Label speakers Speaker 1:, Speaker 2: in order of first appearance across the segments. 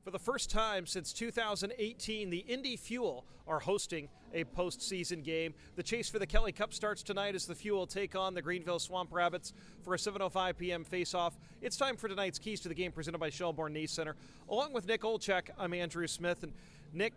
Speaker 1: For the first time since 2018, the Indy Fuel are hosting a postseason game. The chase for the Kelly Cup starts tonight as the Fuel take on the Greenville Swamp Rabbits for a 7:05 p.m. face-off. It's time for tonight's Keys to the Game presented by Shelbourne Knee Center. Along with Nick Olczyk, I'm Andrew Smith. And Nick,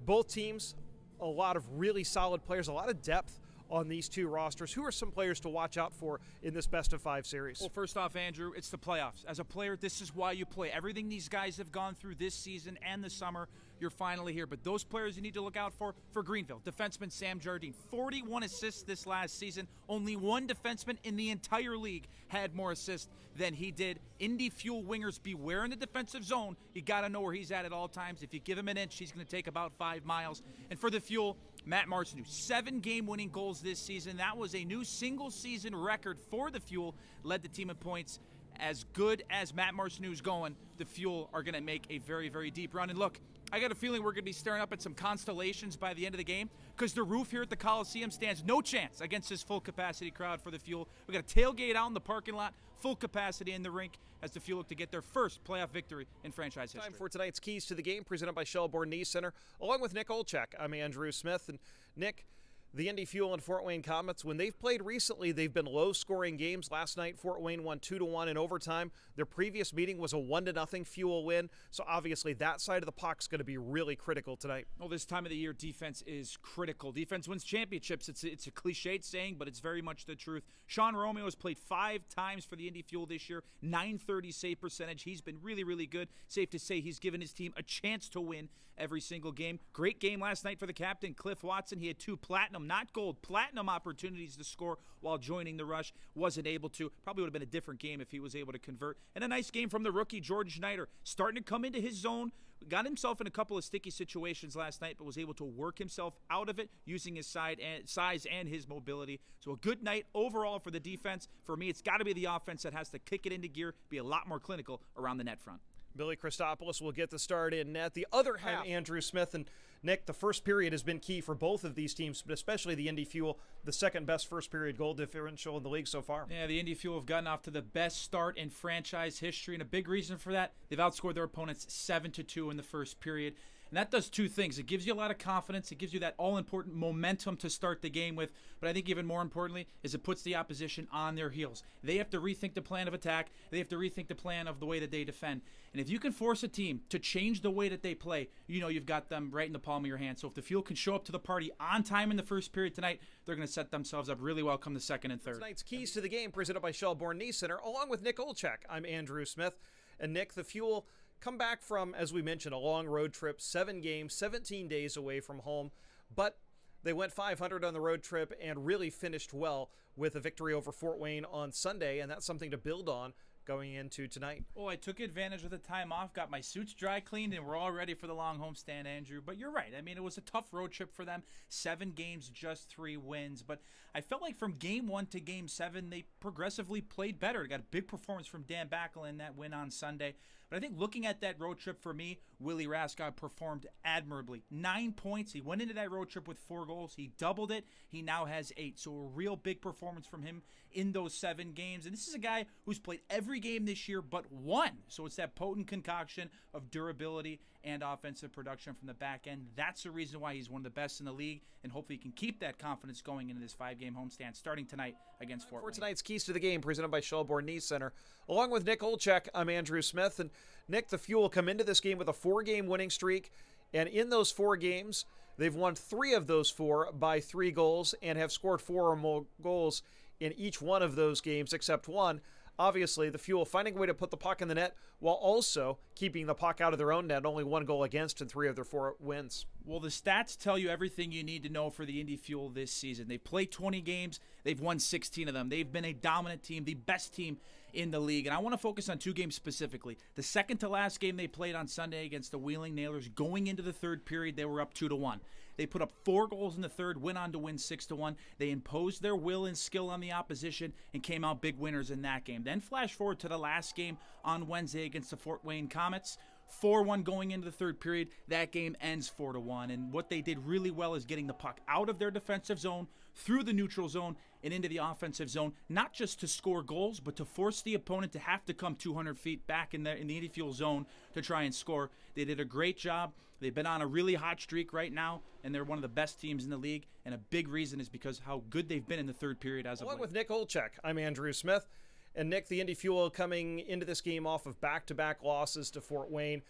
Speaker 1: both teams, a lot of really solid players, a lot of depth on these two rosters. Who are some players to watch out for in this best-of-5 series?
Speaker 2: Well, first off, Andrew, it's the playoffs. As a player, this is why you play. Everything these guys have gone through this season and the summer, you're finally here. But those players you need to look out for Greenville. Defenseman Sam Jardine, 41 assists this last season. Only one defenseman in the entire league had more assists than he did. Indy Fuel wingers, beware in the defensive zone. You got to know where he's at all times. If you give him an inch, he's going to take about 5 miles. And for the Fuel, Matt Martineau, 7 game-winning goals this season. That was a new single-season record for the Fuel. Led the team in points. As good as Matt Martineau's going, the Fuel are going to make a very, very deep run. And look, I got a feeling we're going to be staring up at some constellations by the end of the game because the roof here at the Coliseum stands no chance against this full-capacity crowd for the Fuel. We got a tailgate out in the parking lot, full capacity in the rink as the Fuel look to get their first playoff victory in franchise history.
Speaker 1: Time for tonight's Keys to the Game presented by Shelbourne Knee Center. Along with Nick Olczyk, I'm Andrew Smith. And Nick, the Indy Fuel and Fort Wayne Comets, when they've played recently, they've been low-scoring games. Last night, Fort Wayne won 2-1 in overtime. Their previous meeting was a 1-0 Fuel win, so obviously that side of the puck's going to be really critical tonight.
Speaker 2: Well, this time of the year, defense is critical. Defense wins championships. It's a cliched saying, but it's very much the truth. Sean Romeo has played 5 times for the Indy Fuel this year, .930 save percentage. He's been really, really good. Safe to say he's given his team a chance to win every single game. Great game last night for the captain, Cliff Watson. He had 2 platinum, not gold, platinum opportunities to score while joining the rush. Wasn't able to. Probably would have been a different game if he was able to convert. And a nice game from the rookie, George Schneider. Starting to come into his zone. Got himself in a couple of sticky situations last night, but was able to work himself out of it using his size and his mobility. So a good night overall for the defense. For me, it's got to be the offense that has to kick it into gear, be a lot more clinical around the net front.
Speaker 1: Billy Christopoulos will get the start in net. The other half, Andrew Smith and Nick, the first period has been key for both of these teams, but especially the Indy Fuel, the second best first period goal differential in the league so far.
Speaker 2: Yeah, the Indy Fuel have gotten off to the best start in franchise history, and a big reason for that, they've outscored their opponents 7-2 in the first period. And that does 2 things. It gives you a lot of confidence. It gives you that all-important momentum to start the game with. But I think even more importantly is it puts the opposition on their heels. They have to rethink the plan of attack. They have to rethink the plan of the way that they defend. And if you can force a team to change the way that they play, you know you've got them right in the palm of your hand. So if the Fuel can show up to the party on time in the first period tonight, they're going to set themselves up really well come the second and third.
Speaker 1: Tonight's Keys to the Game presented by Shelbourne Knee Center. Along with Nick Olczyk, I'm Andrew Smith. And Nick, the Fuel come back from, as we mentioned, a long road trip, 7 games, 17 days away from home, but they went 500 on the road trip and really finished well with a victory over Fort Wayne on Sunday, and that's something to build on going into tonight.
Speaker 2: Well, I took advantage of the time off, got my suits dry cleaned, and we're all ready for the long homestand, Andrew. But you're right. I mean, it was a tough road trip for them. 7 games, just 3 wins. But I felt like from game 1 to game 7, they progressively played better. Got a big performance from Dan Backel in that win on Sunday. But I think looking at that road trip for me, Willie Raskog performed admirably. 9 points. He went into that road trip with 4 goals. He doubled it. He now has 8. So a real big performance from him in those 7 games. And this is a guy who's played every game this year but 1. So it's that potent concoction of durability and offensive production from the back end. That's the reason why he's one of the best in the league. And hopefully he can keep that confidence going into this 5-game homestand starting tonight against Fort Wayne.
Speaker 1: For tonight's Keys to the Game presented by Shelbourne Knee Center. Along with Nick Olczyk, I'm Andrew Smith. And Nick, the Fuel come into this game with a 4-game winning streak. And in those 4 games, they've won 3 of those 4 by 3 goals and have scored 4 or more goals in each one of those games except one. Obviously, the Fuel finding a way to put the puck in the net while also keeping the puck out of their own net. Only 1 goal against in 3 of their 4 wins.
Speaker 2: Well, the stats tell you everything you need to know for the Indy Fuel this season. They've played 20 games. They've won 16 of them. They've been a dominant team, the best team in the league. And I want to focus on 2 games specifically. The second to last game they played on Sunday against the Wheeling Nailers, going into the third period, they were up 2-1. They put up 4 goals in the third, went on to win 6-1. They imposed their will and skill on the opposition and came out big winners in that game. Then flash forward to the last game on Wednesday against the Fort Wayne Comets, 4-1 going into the third period. That game ends 4-1. And what they did really well is getting the puck out of their defensive zone, through the neutral zone, and into the offensive zone, not just to score goals, but to force the opponent to have to come 200 feet back in the Indy Fuel zone to try and score. They did a great job. They've been on a really hot streak right now, and they're one of the best teams in the league. And a big reason is because how good they've been in the third period as of late.
Speaker 1: Along with Nick Olczyk, I'm Andrew Smith. And Nick, the Indy Fuel coming into this game off of back-to-back losses to Fort Wayne.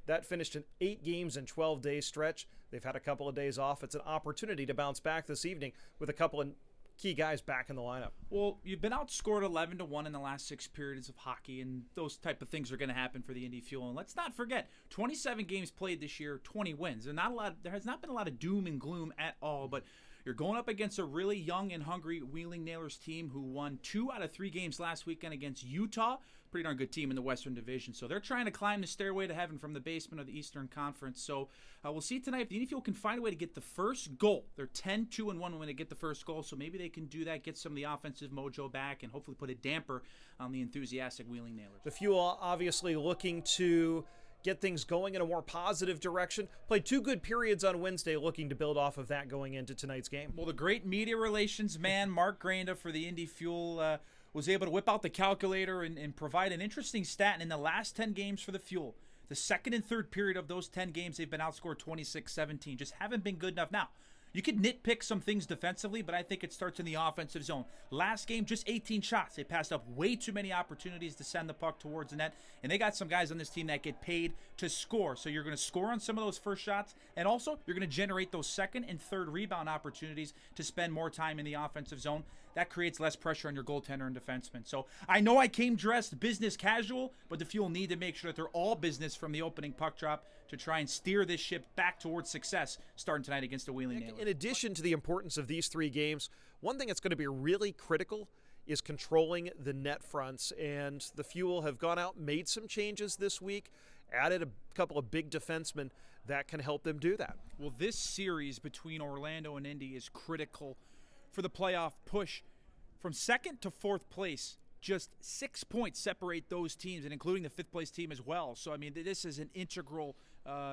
Speaker 1: That finished an 8 games in 12-day stretch. They've had a couple of days off. It's an opportunity to bounce back this evening with a couple of key guys back in the lineup.
Speaker 2: Well, you've been outscored 11-1 in the last 6 periods of hockey, and those type of things are going to happen for the Indy Fuel. And let's not forget, 27 games played this year, 20 wins. There has not been a lot of doom and gloom at all, but you're going up against a really young and hungry Wheeling Nailers team who won 2 out of 3 games last weekend against Utah. Pretty darn good team in the Western Division. So they're trying to climb the stairway to heaven from the basement of the Eastern Conference. So we'll see tonight if the Indy Fuel can find a way to get the first goal. They're 10-2-1 when they get the first goal, so maybe they can do that, get some of the offensive mojo back, and hopefully put a damper on the enthusiastic Wheeling Nailers.
Speaker 1: The Fuel obviously looking to get things going in a more positive direction. Played 2 good periods on Wednesday, looking to build off of that going into tonight's game.
Speaker 2: Well, the great media relations man, Mark Granda for the Indy Fuel, was able to whip out the calculator and provide an interesting stat. And in the last 10 games for the Fuel, the second and third period of those 10 games, they've been outscored 26-17. Just haven't been good enough. Now, you could nitpick some things defensively, but I think it starts in the offensive zone. Last game, just 18 shots. They passed up way too many opportunities to send the puck towards the net, and they got some guys on this team that get paid to score. So you're going to score on some of those first shots, and also you're going to generate those second and third rebound opportunities to spend more time in the offensive zone. That creates less pressure on your goaltender and defenseman. So I know I came dressed business casual, but the Fuel need to make sure that they're all business from the opening puck drop to try and steer this ship back towards success starting tonight against the Wheeling Nailers.
Speaker 1: In addition to the importance of these 3 games, one thing that's going to be really critical is controlling the net fronts. And the Fuel have gone out, made some changes this week, added a couple of big defensemen that can help them do that.
Speaker 2: Well, this series between Orlando and Indy is critical for the playoff push. From second to fourth place, just 6 points separate those teams, and including the fifth-place team as well. So, I mean, this is an integral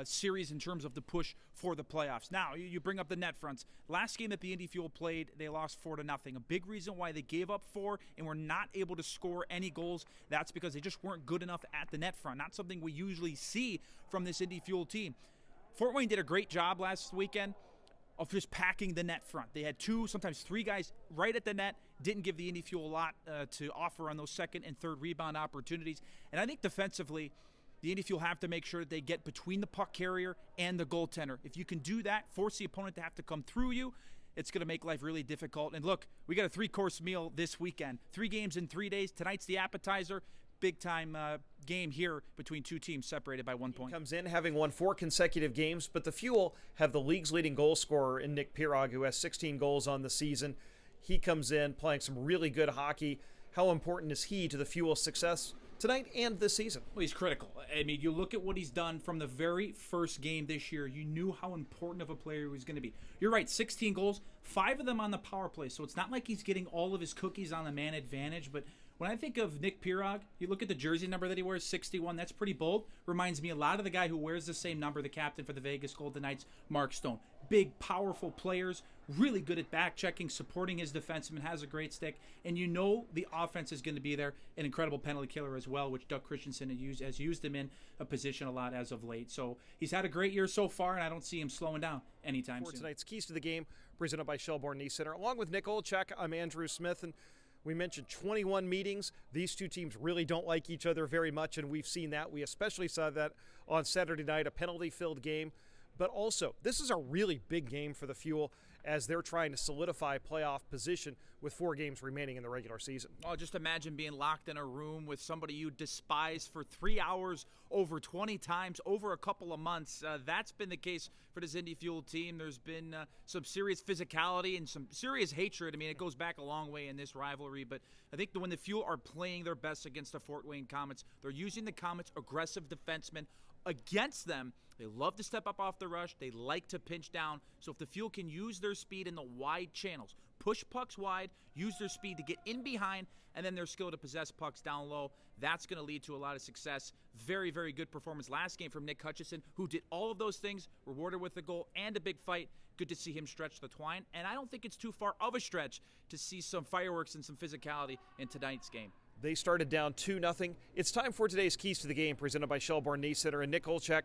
Speaker 2: series in terms of the push for the playoffs. Now, you bring up the net fronts. Last game that the Indy Fuel played, they lost 4-0. A big reason why they gave up 4 and were not able to score any goals, that's because they just weren't good enough at the net front. Not something we usually see from this Indy Fuel team. Fort Wayne did a great job last weekend of just packing the net front. They had 2, sometimes 3 guys right at the net, didn't give the Indy Fuel a lot to offer on those second and third rebound opportunities. And I think defensively, the Indy Fuel have to make sure that they get between the puck carrier and the goaltender. If you can do that, force the opponent to have to come through you, it's going to make life really difficult. And look, we got a 3-course meal this weekend. 3 games in 3 days. Tonight's the appetizer. Big-time game here between 2 teams separated by 1 point.
Speaker 1: He comes in having won 4 consecutive games, but the Fuel have the league's leading goal scorer in Nick Pirog, who has 16 goals on the season. He comes in playing some really good hockey. How important is he to the Fuel's success tonight and this season?
Speaker 2: Well, he's critical. I mean, you look at what he's done from the very first game this year. You knew how important of a player he was going to be. You're right, 16 goals, 5 of them on the power play. So it's not like he's getting all of his cookies on the man advantage, but when I think of Nick Pirog, you look at the jersey number that he wears, 61. That's pretty bold. Reminds me a lot of the guy who wears the same number, the captain for the Vegas Golden Knights, Mark Stone. Big, powerful players, really good at back-checking, supporting his defenseman, has a great stick. And you know the offense is going to be there. An incredible penalty killer as well, which Doug Christensen has used him in a position a lot as of late. So he's had a great year so far, and I don't see him slowing down anytime soon.
Speaker 1: Tonight's Keys to the Game, presented by Shelbourne Knee Center. Along with Nick Olczyk, I'm Andrew Smith, and we mentioned 21 meetings. These 2 teams really don't like each other very much, and we've seen that. We especially saw that on Saturday night, a penalty-filled game. But also, this is a really big game for the Fuel as they're trying to solidify playoff position with 4 games remaining in the regular season.
Speaker 2: Oh, just imagine being locked in a room with somebody you despise for 3 hours over 20 times over a couple of months. That's been the case for this Indy Fuel team. There's been some serious physicality and some serious hatred. I mean, it goes back a long way in this rivalry, but I think when the Fuel are playing their best against the Fort Wayne Comets, they're using the Comets' aggressive defensemen against them. They love to step up off the rush. They like to pinch down. So if the Fuel can use their speed in the wide channels, push pucks wide, use their speed to get in behind, and then their skill to possess pucks down low. That's going to lead to a lot of success. Very, very good performance last game from Nick Hutchison, who did all of those things, rewarded with a goal and a big fight. Good to see him stretch the twine, and I don't think it's too far of a stretch to see some fireworks and some physicality in tonight's game.
Speaker 1: They started down 2-0. It's time for today's Keys to the Game, presented by Shelbourne Knee Center and Nick Olczyk.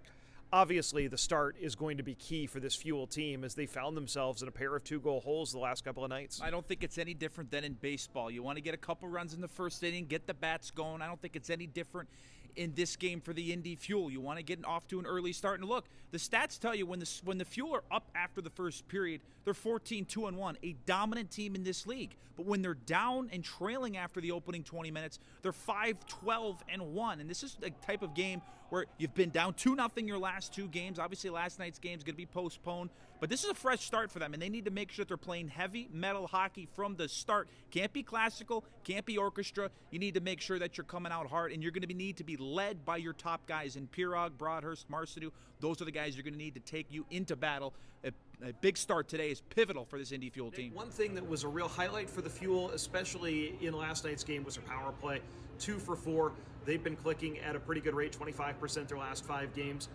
Speaker 1: Obviously, the start is going to be key for this Fuel team as they found themselves in a pair of 2-goal holes the last couple of nights.
Speaker 2: I don't think it's any different than in baseball. You want to get a couple runs in the first inning, get the bats going. I don't think it's any different in this game for the Indy Fuel. You want to get off to an early start. And look, the stats tell you when the Fuel are up after the first period, they're 14-2-1, a dominant team in this league. But when they're down and trailing after the opening 20 minutes, they're 5-12-1. And this is the type of game where you've been down 2-0 your last two games. Obviously, last night's game is going to be postponed. But this is a fresh start for them, and they need to make sure that they're playing heavy metal hockey from the start. Can't be classical, can't be orchestra. You need to make sure that you're coming out hard, and you're going to need to be led by your top guys in Pirog, Broadhurst, Marcineau. Those are the guys you're going to need to take you into battle. A big start today is pivotal for this Indy Fuel team.
Speaker 1: One thing that was a real highlight for the Fuel, especially in last night's game, was their power play. 2 for 4. They've been clicking at a pretty good rate, 25% their last 5 games.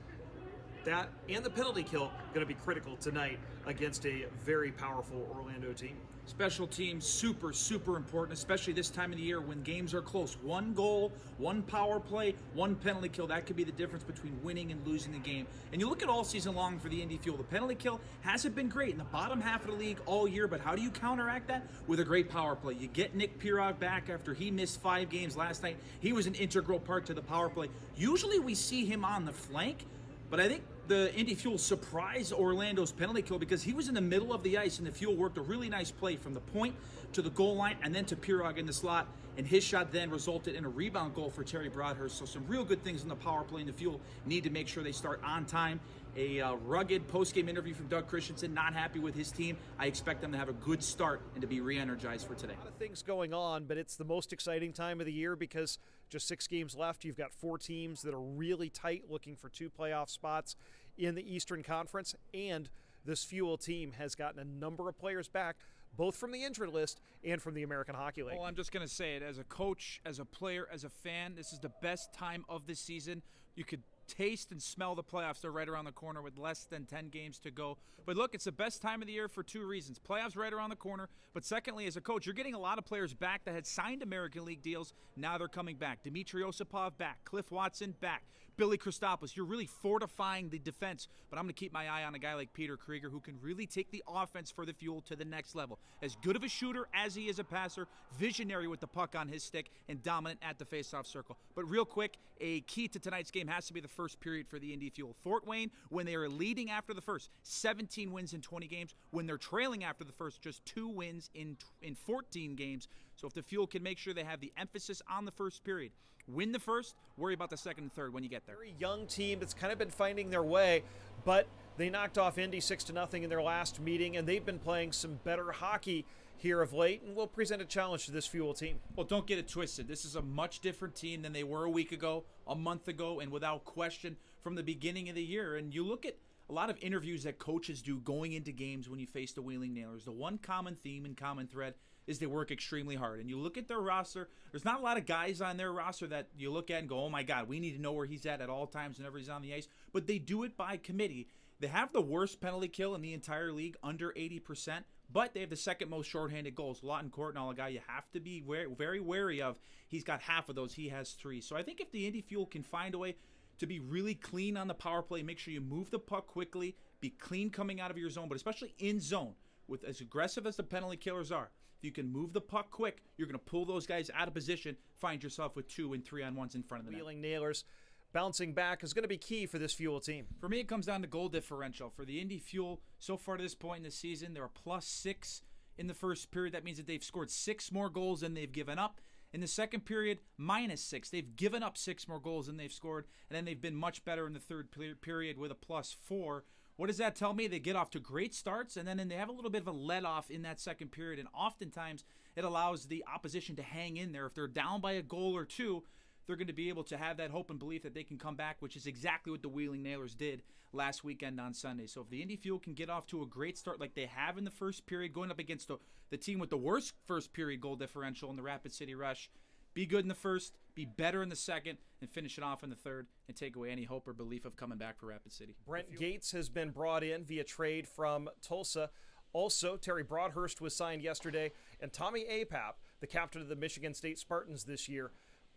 Speaker 1: That and the penalty kill going to be critical tonight against a very powerful Orlando team.
Speaker 2: Special teams, super, super important, especially this time of the year when games are close. 1 goal, 1 power play, 1 penalty kill. That could be the difference between winning and losing the game. And you look at all season long for the Indy Fuel. The penalty kill hasn't been great in the bottom half of the league all year, but how do you counteract that? With a great power play. You get Nick Pirog back after he missed 5 games last night. He was an integral part to the power play. Usually we see him on the flank, but I think the Indy Fuel surprised Orlando's penalty kill because he was in the middle of the ice and the Fuel worked a really nice play from the point to the goal line and then to Pirog in the slot, and his shot then resulted in a rebound goal for Terry Broadhurst. So some real good things in the power play, and the Fuel need to make sure they start on time. A rugged post-game interview from Doug Christensen, not happy with his team. I expect them to have a good start and to be re-energized for today.
Speaker 1: A lot of things going on, but it's the most exciting time of the year because just 6 games left. You've got 4 teams that are really tight looking for 2 playoff spots in the Eastern Conference, and this Fuel team has gotten a number of players back, both from the injured list and from the American Hockey League.
Speaker 2: Well, I'm just going to say it. As a coach, as a player, as a fan, this is the best time of the season. You could taste and smell the playoffs. They're right around the corner with less than 10 games to go. But look, it's the best time of the year for 2 reasons. Playoffs right around the corner, but secondly, as a coach, you're getting a lot of players back that had signed American League deals. Now they're coming back. Dmitry Osipov back. Cliff Watson back. Billy Christopoulos. You're really fortifying the defense, but I'm going to keep my eye on a guy like Peter Krieger who can really take the offense for the Fuel to the next level. As good of a shooter as he is a passer, visionary with the puck on his stick, and dominant at the faceoff circle. But real quick, a key to tonight's game has to be the first period for the Indy Fuel. Fort Wayne, when they are leading after the first, 17 wins in 20 games. When they're trailing after the first, just 2 wins in 14 games. So if the Fuel can make sure they have the emphasis on the first period, win the first, worry about the second and third when you get there.
Speaker 1: Very young team that's kind of been finding their way, but they knocked off Indy 6-0 in their last meeting, and they've been playing some better hockey here of late, and will present a challenge to this Fuel team.
Speaker 2: Well, don't get it twisted. This is a much different team than they were a week ago, a month ago, and without question from the beginning of the year. And you look at a lot of interviews that coaches do going into games when you face the Wheeling Nailers. The one common theme and common thread is they work extremely hard. And you look at their roster, there's not a lot of guys on their roster that you look at and go, oh my God, we need to know where he's at all times whenever he's on the ice. But they do it by committee. They have the worst penalty kill in the entire league, under 80%, but they have the second most shorthanded goals. Lawton Courtnall, a guy you have to be very wary of. He's got half of those. He has 3. So I think if the Indy Fuel can find a way to be really clean on the power play, make sure you move the puck quickly, be clean coming out of your zone, but especially in zone, with as aggressive as the penalty killers are. If you can move the puck quick, you're going to pull those guys out of position, find yourself with 2 and 3-on-1s in front of the net.
Speaker 1: Wheeling Nailers bouncing back is going to be key for this Fuel team.
Speaker 2: For me, it comes down to goal differential. For the Indy Fuel, so far to this point in the season, they're a +6 in the first period. That means that they've scored 6 more goals than they've given up. In the second period, -6. They've given up 6 more goals than they've scored, and then they've been much better in the third period with a +4. What does that tell me? They get off to great starts, and then they have a little bit of a let-off in that second period, and oftentimes it allows the opposition to hang in there. If they're down by a goal or 2, they're going to be able to have that hope and belief that they can come back, which is exactly what the Wheeling Nailers did last weekend on Sunday. So if the Indy Fuel can get off to a great start like they have in the first period, going up against the team with the worst first period goal differential in the Rapid City Rush, be good in the first, be better in the second, and finish it off in the third, and take away any hope or belief of coming back for Rapid City.
Speaker 1: Brent Gates has been brought in via trade from Tulsa. Also, Terry Broadhurst was signed yesterday, and Tommy Apap, the captain of the Michigan State Spartans this year,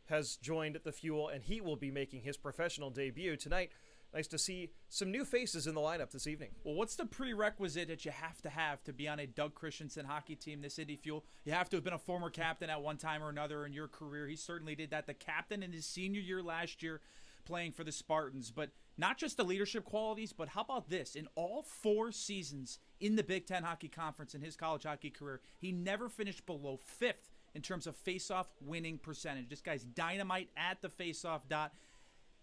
Speaker 1: has joined the Fuel, and he will be making his professional debut tonight. Nice to see some new faces in the lineup this evening.
Speaker 2: Well, what's the prerequisite that you have to be on a Doug Christensen hockey team, this Indy Fuel? You have to have been a former captain at one time or another in your career. He certainly did that. The captain in his senior year last year playing for the Spartans. But not just the leadership qualities, but how about this? In all 4 seasons in the Big Ten Hockey Conference in his college hockey career, he never finished below 5th in terms of face-off winning percentage. This guy's dynamite at the face-off dot.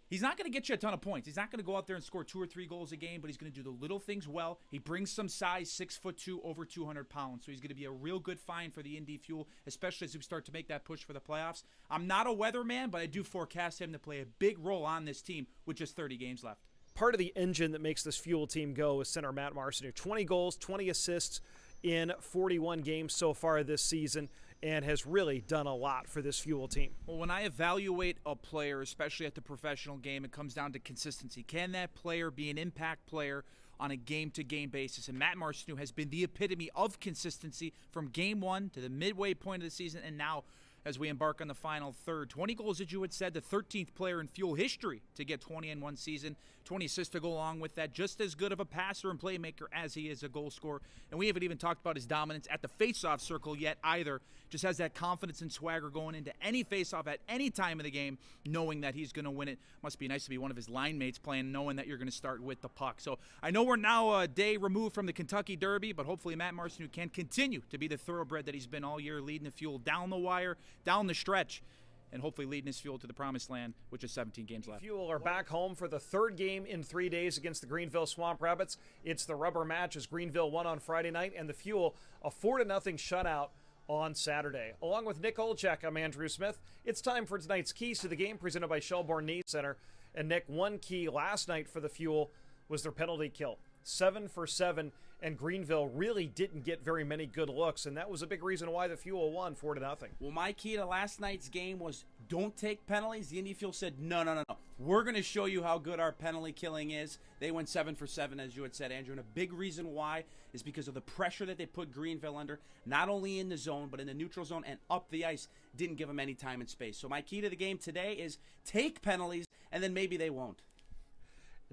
Speaker 2: He's not going to get you a ton of points. He's not going to go out there and score 2 or 3 goals a game, but he's going to do the little things well. He brings some size, 6'2", over 200 pounds. So he's going to be a real good find for the Indy Fuel, especially as we start to make that push for the playoffs. I'm not a weatherman, but I do forecast him to play a big role on this team with just 30 games left.
Speaker 1: Part of the engine that makes this Fuel team go is center Matt Marcineau. 20 goals, 20 assists in 41 games so far this season, and has really done a lot for this Fuel team.
Speaker 2: Well, when I evaluate a player, especially at the professional game, it comes down to consistency. Can that player be an impact player on a game-to-game basis? And Matt Marcineau has been the epitome of consistency from game 1 to the midway point of the season, and now as we embark on the final third. 20 goals, as you had said, the 13th player in Fuel history to get 20 in one season. 20 assists to go along with that. Just as good of a passer and playmaker as he is a goal scorer. And we haven't even talked about his dominance at the faceoff circle yet either. Just has that confidence and swagger going into any faceoff at any time of the game, knowing that he's going to win it. Must be nice to be one of his line mates playing, knowing that you're going to start with the puck. So I know we're now a day removed from the Kentucky Derby, but hopefully Matt Marcineau can continue to be the thoroughbred that he's been all year, leading the Fuel down the wire, down the stretch, and hopefully leading his Fuel to the promised land, which is 17 games left.
Speaker 1: Fuel are back home for the 3rd game in 3 days against the Greenville Swamp Rabbits. It's the rubber match as Greenville won on Friday night, and the Fuel a 4-0 shutout on Saturday. Along with Nick Olczyk, I'm Andrew Smith. It's time for tonight's Keys to the Game presented by Shelbourne Knee Center. And Nick, one key last night for the Fuel was their penalty kill. 7 for 7, and Greenville really didn't get very many good looks, and that was a big reason why the Fuel won 4-0.
Speaker 3: Well, my key to last night's game was don't take penalties. The Indy Fuel said, no. We're going to show you how good our penalty killing is. They went 7 for 7, as you had said, Andrew, and a big reason why is because of the pressure that they put Greenville under, not only in the zone, but in the neutral zone and up the ice. Didn't give them any time and space. So my key to the game today is take penalties, and then maybe they won't.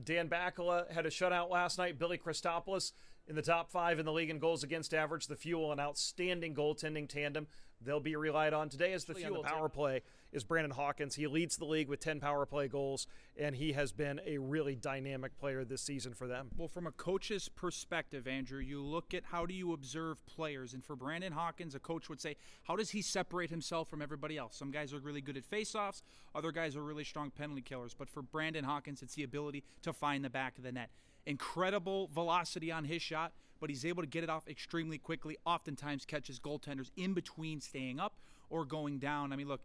Speaker 1: Dan Bakala had a shutout last night. Billy Christopoulos in the top 5 in the league in goals against average. The Fuel, an outstanding goaltending tandem. They'll be relied on today as the Fuel power play is Brandon Hawkins. He leads the league with 10 power play goals, and he has been a really dynamic player this season for them.
Speaker 2: Well, from a coach's perspective, Andrew, you look at how do you observe players, and for Brandon Hawkins, a coach would say, how does he separate himself from everybody else? Some guys are really good at faceoffs, other guys are really strong penalty killers, but for Brandon Hawkins, it's the ability to find the back of the net. Incredible velocity on his shot, but he's able to get it off extremely quickly, oftentimes catches goaltenders in between staying up or going down. I mean, look,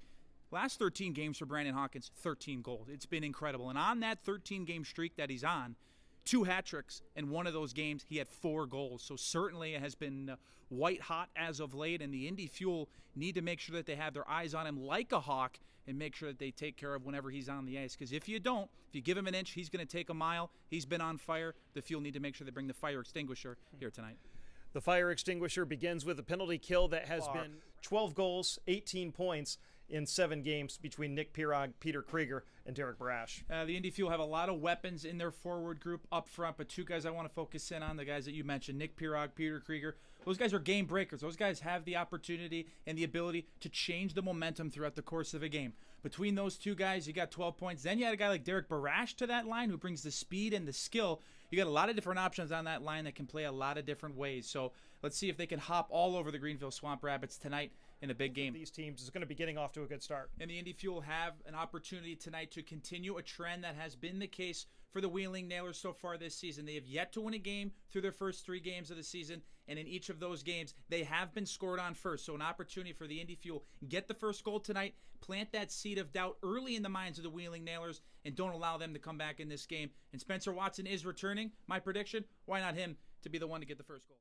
Speaker 2: last 13 games for Brandon Hawkins, 13 goals. It's been incredible. And on that 13-game streak that he's on, 2 hat tricks, and one of those games he had 4 goals. So certainly it has been white hot as of late, and the Indy Fuel need to make sure that they have their eyes on him like a hawk and make sure that they take care of whenever he's on the ice. Because if you don't, if you give him an inch, he's going to take a mile. He's been on fire. The Fuel need to make sure they bring the fire extinguisher here tonight.
Speaker 1: The fire extinguisher begins with a penalty kill that has been 12 goals, 18 points in 7 games between Nick Pirog, Peter Krieger, and Derek Brash.
Speaker 2: The Indy Fuel have a lot of weapons in their forward group up front, but 2 guys I want to focus in on, the guys that you mentioned, Nick Pirog, Peter Krieger. Those guys are game breakers. Those guys have the opportunity and the ability to change the momentum throughout the course of a game. Between those 2 guys, you got 12 points. Then you had a guy like Derek Barash to that line who brings the speed and the skill. You got a lot of different options on that line that can play a lot of different ways. So let's see if they can hop all over the Greenville Swamp Rabbits tonight in a big game.
Speaker 1: These teams is going to be getting off to a good start.
Speaker 2: And the Indy Fuel have an opportunity tonight to continue a trend that has been the case for the Wheeling Nailers so far this season. They have yet to win a game through their first 3 games of the season, and in each of those games, they have been scored on first. So an opportunity for the Indy Fuel. Get the first goal tonight, plant that seed of doubt early in the minds of the Wheeling Nailers, and don't allow them to come back in this game. And Spencer Watson is returning. My prediction, why not him to be the one to get the first goal?